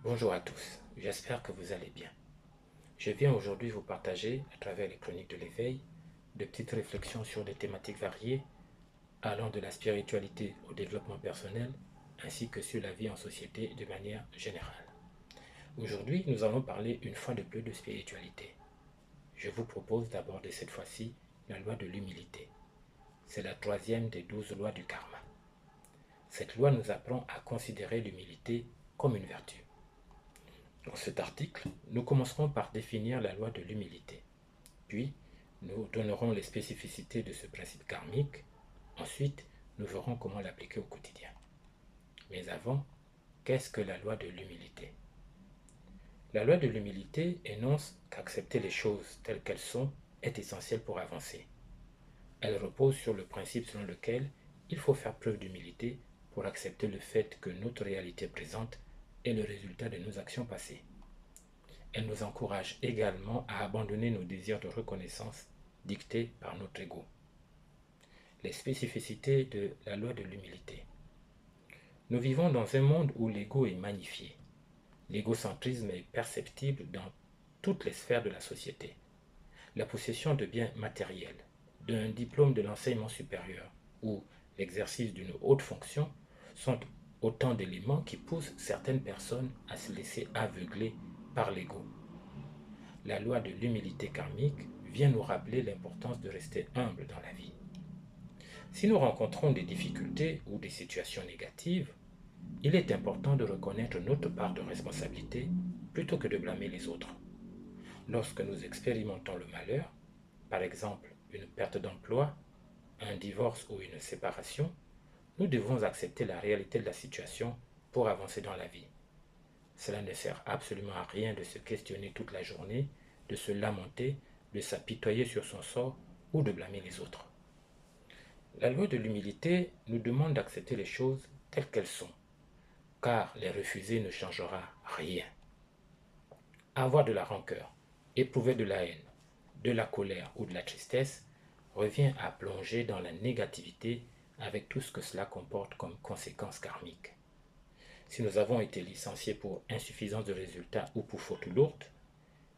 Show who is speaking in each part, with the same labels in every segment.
Speaker 1: Bonjour à tous, j'espère que vous allez bien. Je viens aujourd'hui vous partager, à travers les chroniques de l'éveil, de petites réflexions sur des thématiques variées, allant de la spiritualité au développement personnel, ainsi que sur la vie en société de manière générale. Aujourd'hui, nous allons parler une fois de plus de spiritualité. Je vous propose d'aborder cette fois-ci la loi de l'humilité. C'est la troisième des 12 lois du karma. Cette loi nous apprend à considérer l'humilité comme une vertu. Dans cet article, nous commencerons par définir la loi de l'humilité. Puis, nous donnerons les spécificités de ce principe karmique. Ensuite, nous verrons comment l'appliquer au quotidien. Mais avant, qu'est-ce que la loi de l'humilité? La loi de l'humilité énonce qu'accepter les choses telles qu'elles sont est essentiel pour avancer. Elle repose sur le principe selon lequel il faut faire preuve d'humilité pour accepter le fait que notre réalité présente est le résultat de nos actions passées. Elle nous encourage également à abandonner nos désirs de reconnaissance dictés par notre ego. Les spécificités de la loi de l'humilité. Nous vivons dans un monde où l'ego est magnifié. L'égocentrisme est perceptible dans toutes les sphères de la société. La possession de biens matériels, d'un diplôme de l'enseignement supérieur ou l'exercice d'une haute fonction sont autant d'éléments qui poussent certaines personnes à se laisser aveugler par l'ego. La loi de l'humilité karmique vient nous rappeler l'importance de rester humble dans la vie. Si nous rencontrons des difficultés ou des situations négatives, il est important de reconnaître notre part de responsabilité plutôt que de blâmer les autres. Lorsque nous expérimentons le malheur, par exemple une perte d'emploi, un divorce ou une séparation, nous devons accepter la réalité de la situation pour avancer dans la vie. Cela ne sert absolument à rien de se questionner toute la journée, de se lamenter, de s'apitoyer sur son sort ou de blâmer les autres. La loi de l'humilité nous demande d'accepter les choses telles qu'elles sont, car les refuser ne changera rien. Avoir de la rancœur, éprouver de la haine, de la colère ou de la tristesse revient à plonger dans la négativité avec tout ce que cela comporte comme conséquences karmiques. Si nous avons été licenciés pour insuffisance de résultats ou pour faute lourde,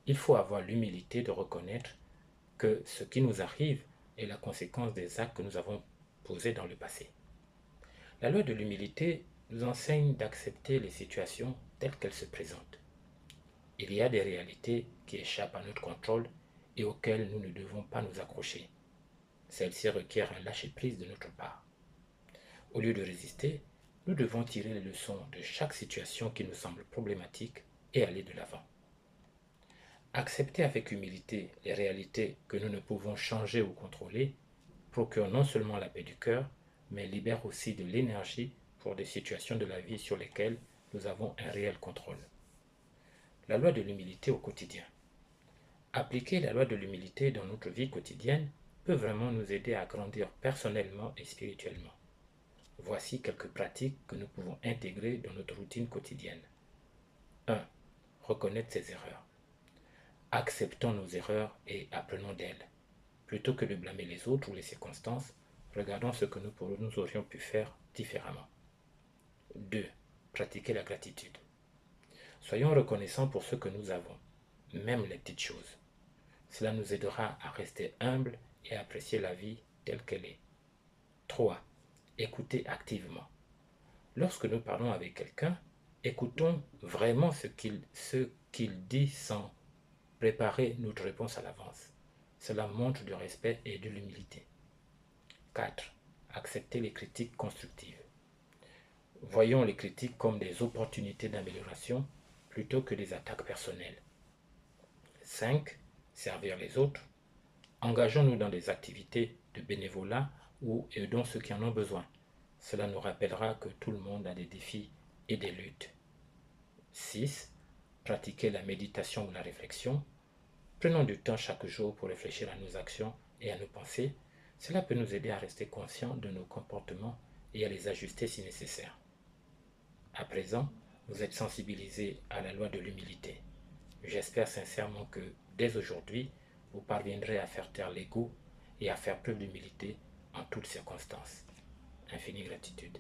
Speaker 1: il faut avoir l'humilité de reconnaître que ce qui nous arrive est la conséquence des actes que nous avons posés dans le passé. La loi de l'humilité nous enseigne d'accepter les situations telles qu'elles se présentent. Il y a des réalités qui échappent à notre contrôle et auxquelles nous ne devons pas nous accrocher. Celles-ci requièrent un lâcher-prise de notre part. Au lieu de résister, nous devons tirer les leçons de chaque situation qui nous semble problématique et aller de l'avant. Accepter avec humilité les réalités que nous ne pouvons changer ou contrôler procure non seulement la paix du cœur, mais libère aussi de l'énergie pour des situations de la vie sur lesquelles nous avons un réel contrôle. La loi de l'humilité au quotidien. Appliquer la loi de l'humilité dans notre vie quotidienne peut vraiment nous aider à grandir personnellement et spirituellement. Voici quelques pratiques que nous pouvons intégrer dans notre routine quotidienne. 1. Reconnaître ses erreurs. Acceptons nos erreurs et apprenons d'elles. Plutôt que de blâmer les autres ou les circonstances, regardons ce que nous aurions pu faire différemment. 2. Pratiquer la gratitude. Soyons reconnaissants pour ce que nous avons, même les petites choses. Cela nous aidera à rester humbles et à apprécier la vie telle qu'elle est. 3. Écouter activement. Lorsque nous parlons avec quelqu'un, écoutons vraiment ce qu'il dit sans préparer notre réponse à l'avance. Cela montre du respect et de l'humilité. 4. Accepter les critiques constructives. Voyons les critiques comme des opportunités d'amélioration plutôt que des attaques personnelles. 5. Servir les autres. Engageons-nous dans des activités de bénévolat ou aidons ceux qui en ont besoin. Cela nous rappellera que tout le monde a des défis et des luttes. 6. Pratiquer la méditation ou la réflexion. Prenons du temps chaque jour pour réfléchir à nos actions et à nos pensées. Cela peut nous aider à rester conscients de nos comportements et à les ajuster si nécessaire. À présent, vous êtes sensibilisés à la loi de l'humilité. J'espère sincèrement que, dès aujourd'hui, vous parviendrez à faire taire l'ego et à faire preuve d'humilité en toutes circonstances. Infinie gratitude.